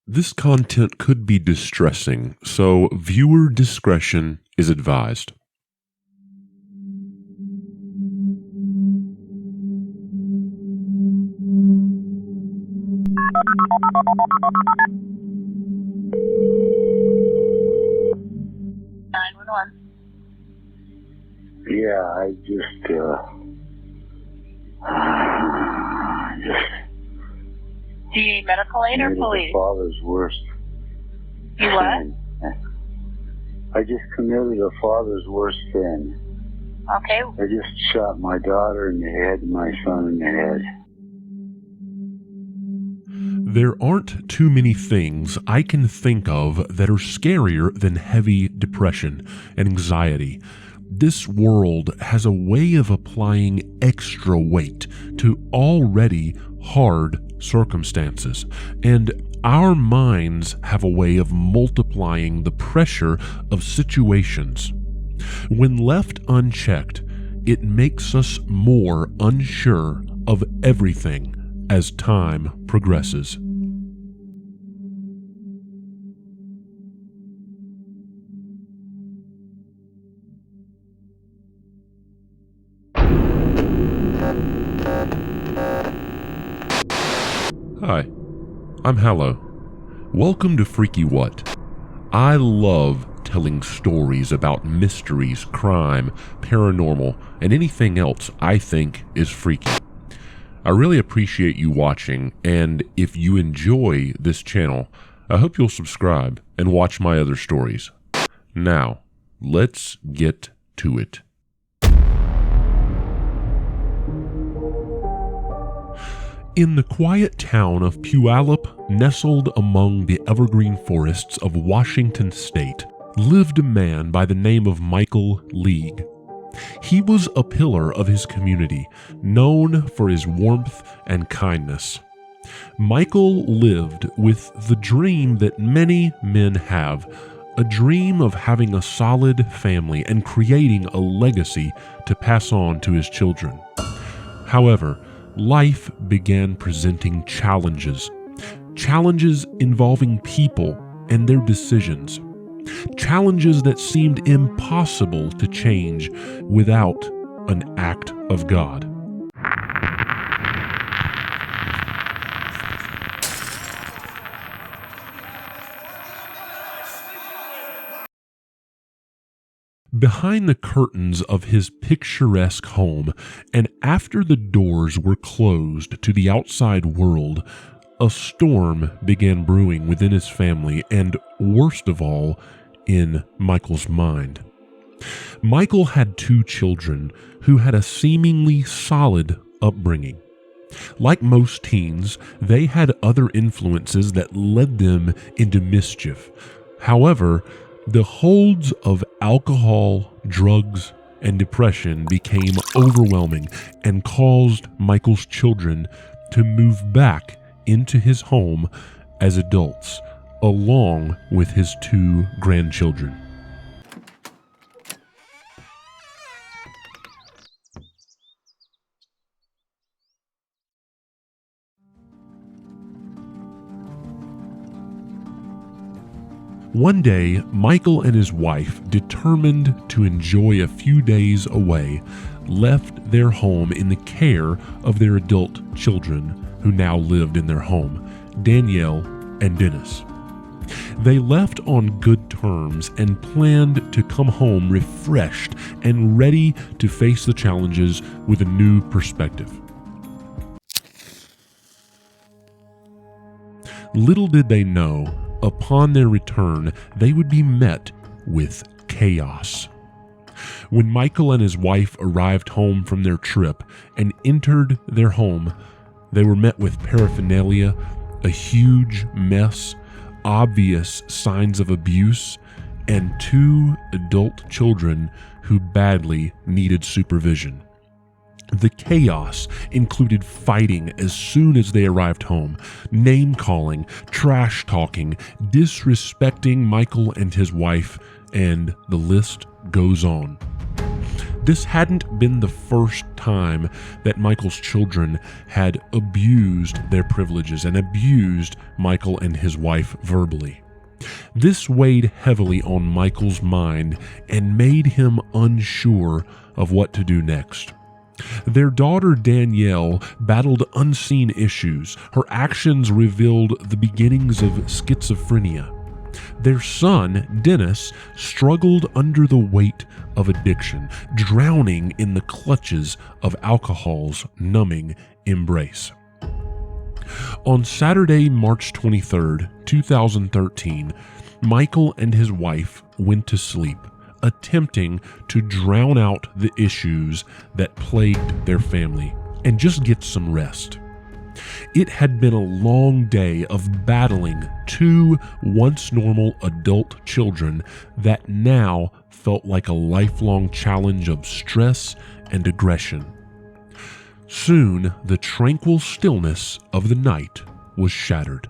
This content could be distressing, so viewer discretion is advised. Yeah, I just Do you need medical aid or committed police? the father's worst You what? sin. I just committed a father's worst sin. Okay. I just shot my daughter in the head and my son in the head. There aren't too many things I can think of that are scarier than heavy depression and anxiety. This world has a way of applying extra weight to already hard circumstances, and our minds have a way of multiplying the pressure of situations. When left unchecked, it makes us more unsure of everything as time progresses. Hi, I'm Hallow. Welcome to Freaky What. I love telling stories about mysteries, crime, paranormal, and anything else I think is freaky. I really appreciate you watching, and if you enjoy this channel, I hope you'll subscribe and watch my other stories. Now, let's get to it. In the quiet town of Puyallup, nestled among the evergreen forests of Washington state, lived a man by the name of Michael League. He was a pillar of his community, known for his warmth and kindness. Michael lived with the dream that many men have, a dream of having a solid family and creating a legacy to pass on to his children. However, life began presenting challenges involving people and their decisions. Challenges that seemed impossible to change without an act of God. Behind the curtains of his picturesque home, and after the doors were closed to the outside world, a storm began brewing within his family and, worst of all, in Michael's mind. Michael had two children who had a seemingly solid upbringing. Like most teens, they had other influences that led them into mischief. However, the holds of alcohol, drugs, and depression became overwhelming and caused Michael's children to move back into his home as adults, along with his two grandchildren. One day, Michael and his wife, determined to enjoy a few days away, left their home in the care of their adult children who now lived in their home, Danielle and Dennis. They left on good terms and planned to come home refreshed and ready to face the challenges with a new perspective. Little did they know, upon their return, they would be met with chaos. When Michael and his wife arrived home from their trip and entered their home, they were met with paraphernalia, a huge mess, obvious signs of abuse, and two adult children who badly needed supervision. The chaos included fighting as soon as they arrived home, name-calling, trash-talking, disrespecting Michael and his wife, and the list goes on. This hadn't been the first time that Michael's children had abused their privileges and abused Michael and his wife verbally. This weighed heavily on Michael's mind and made him unsure of what to do next. Their daughter Danielle battled unseen issues. Her actions revealed the beginnings of schizophrenia. Their son, Dennis, struggled under the weight of addiction, drowning in the clutches of alcohol's numbing embrace. On Saturday, March 23rd, 2013, Michael and his wife went to sleep, attempting to drown out the issues that plagued their family and just get some rest. It had been a long day of battling two once normal adult children that now felt like a lifelong challenge of stress and aggression. Soon, the tranquil stillness of the night was shattered.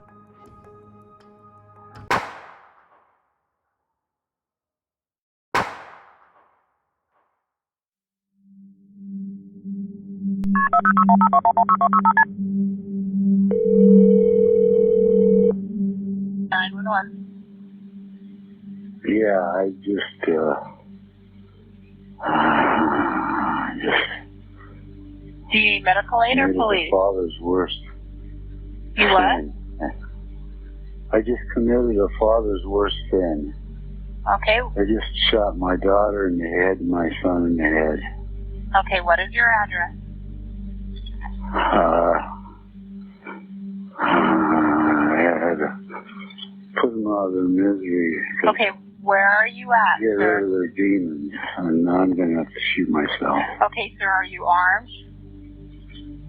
Yeah, I just Do you need medical aid or committed police? the father's worst You what? sin. I just committed a father's worst sin. Okay. I just shot my daughter in the head and my son in the head. Okay, what is your address? I had to put them out of their misery. Okay, where are you at, Get rid sir? of their demons, and now I'm going to have to shoot myself. Okay, sir, are you armed?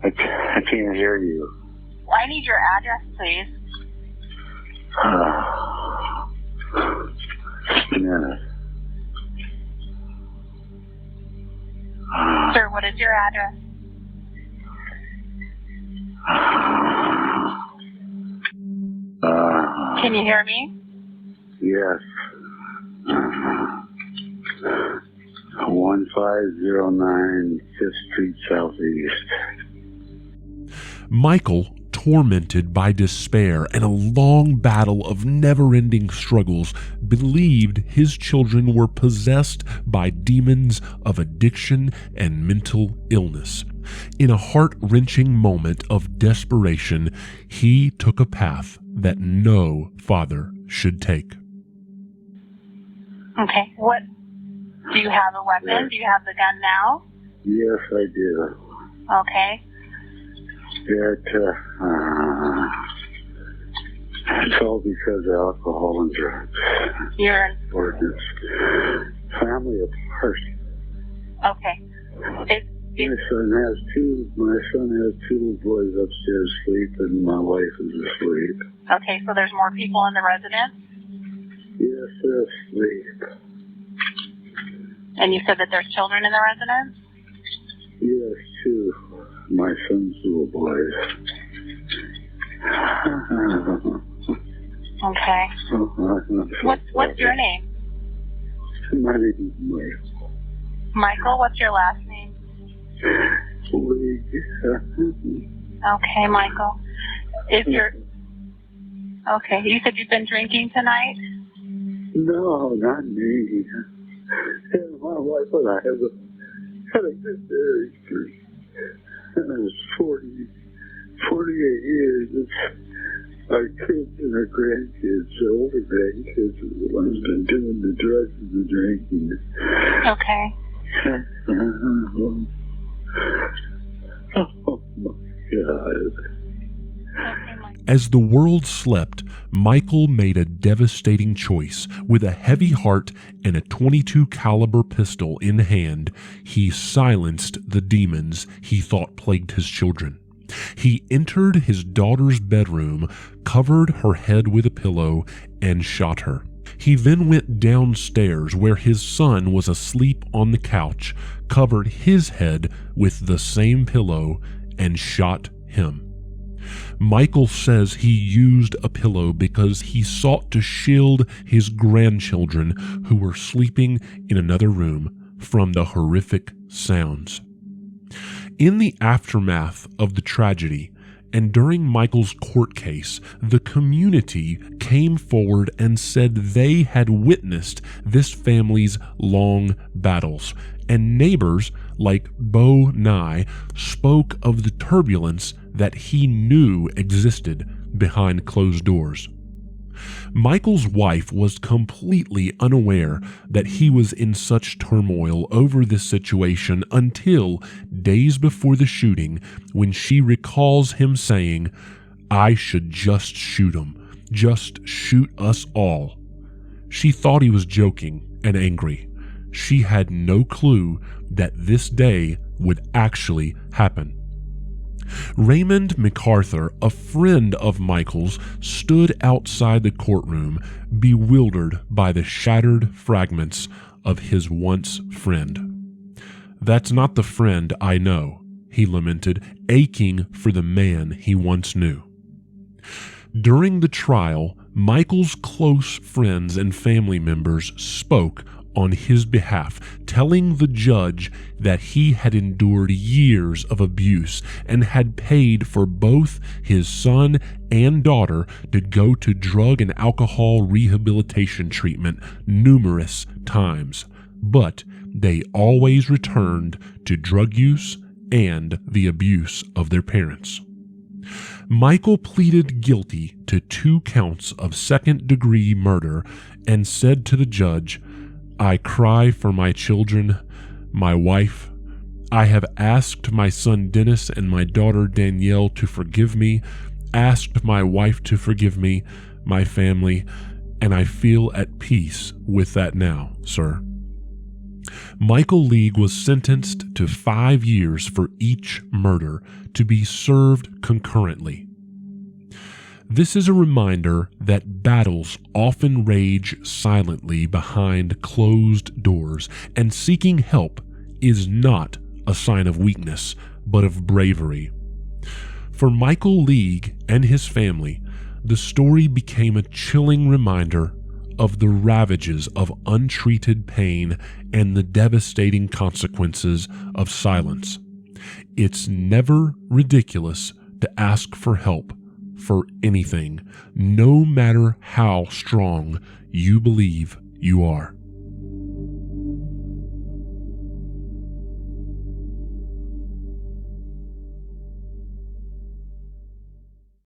I can't hear you. Well, I need your address, please. Just a minute. Sir, what is your address? Can you hear me? Yes. 1509 5th Street Southeast. Michael, tormented by despair and a long battle of never-ending struggles, believed his children were possessed by demons of addiction and mental illness. In a heart-wrenching moment of desperation, he took a path that no father should take. Okay, what? Do you have a weapon? Yes. Do you have the gun now? Yes, I do. Okay. It's all because of alcohol and drugs. You're Ordinance. Family apart. okay. My son has two boys upstairs sleeping. My wife is asleep. Okay, so there's more people in the residence? Yes, they're asleep. And you said that there's children in the residence? Yes, two. My son's little boys. Okay. What's your name? My name is Michael. Michael, what's your last name? Okay, Michael. Okay, you said you've been drinking tonight? No, not me. My wife and I had a good marriage for 48 years. Our kids and our grandkids, the older grandkids, are the ones been doing the drugs and the drinking. Okay. Oh my God. As the world slept, Michael made a devastating choice. With a heavy heart and a .22 caliber pistol in hand, he silenced the demons he thought plagued his children. He entered his daughter's bedroom, covered her head with a pillow, and shot her. He then went downstairs where his son was asleep on the couch, covered his head with the same pillow, and shot him. Michael says he used a pillow because he sought to shield his grandchildren who were sleeping in another room from the horrific sounds. In the aftermath of the tragedy, and during Michael's court case, the community came forward and said they had witnessed this family's long battles, and neighbors like Bo Nye spoke of the turbulence that he knew existed behind closed doors. Michael's wife was completely unaware that he was in such turmoil over this situation until days before the shooting, when she recalls him saying, "I should just shoot him. Just shoot us all." She thought he was joking and angry. She had no clue that this day would actually happen. Raymond MacArthur, a friend of Michael's, stood outside the courtroom, bewildered by the shattered fragments of his once friend. "That's not the friend I know," he lamented, aching for the man he once knew. During the trial, Michael's close friends and family members spoke on his behalf, telling the judge that he had endured years of abuse and had paid for both his son and daughter to go to drug and alcohol rehabilitation treatment numerous times, but they always returned to drug use and the abuse of their parents. Michael pleaded guilty to 2 counts of second-degree murder and said to the judge, "I cry for my children, my wife. I have asked my son Dennis and my daughter Danielle to forgive me, asked my wife to forgive me, my family, and I feel at peace with that now, sir." Michael League was sentenced to 5 years for each murder, to be served concurrently. This is a reminder that battles often rage silently behind closed doors, and seeking help is not a sign of weakness, but of bravery. For Michael League and his family, the story became a chilling reminder of the ravages of untreated pain and the devastating consequences of silence. It's never ridiculous to ask for help for anything, no matter how strong you believe you are.